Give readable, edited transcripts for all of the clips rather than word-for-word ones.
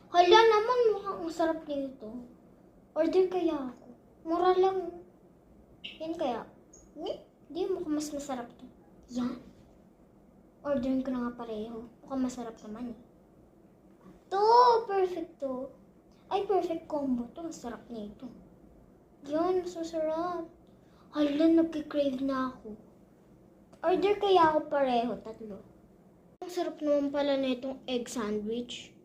Hala naman, mukhang ang sarap nito. Order kaya ako. Mura lang. Yan kaya. Hindi, mukhang mas masarap to. Yan. Orderin ko na nga pareho. Mukhang masarap naman eh. To, perfect to. Ay, perfect combo to. Masarap nito. Yan, masarap. Hala, nagkikrave na ako. Order kaya ako pareho, tatlo. Ang sarap naman pala na itong egg sandwich.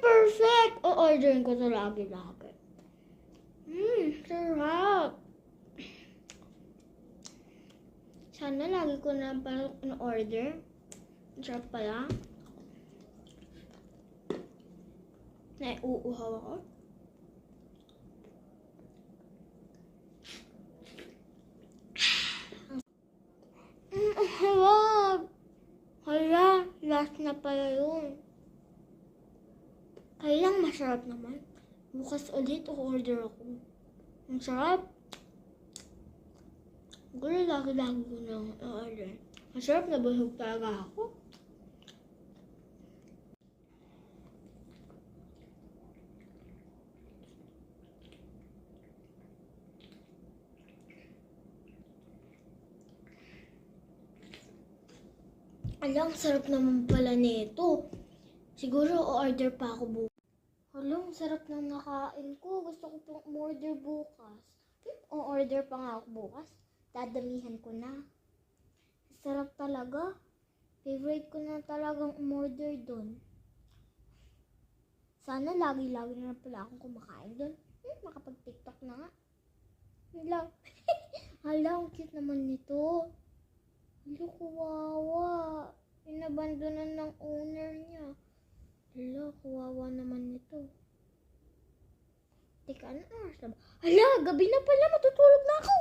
Perfect! O-orderin ko ito lagi-lagi. Sarap! Sana lagi ko na pala in-order. Sarap pala. Naiuuhaw ako. Harap! Hala, last na pala yun. Kailang masarap naman. Bukas ulit o-order ako. Ang sarap. Siguro lagi-lagi ko na o-order. Masarap na busog talaga ako. Alam, sarap naman pala nito. Siguro o-order pa ako bukas. Alam, sarap nang nakain ko. Gusto ko pang umorder bukas. O-order pa nga ako bukas. Dadamihan ko na. Sarap talaga. Favorite ko na talagang umorder doon. Sana lagi-lagi na pala akong kumakain doon. Makapag-tiktok na nga. Hala. Hala, ang cute naman nito. Hala, kawawa. Inabandonan ng owner niya. Hala, kawawa naman nito. Teka, ano oras na ba? Hala, gabi na pala. Matutulog na ako.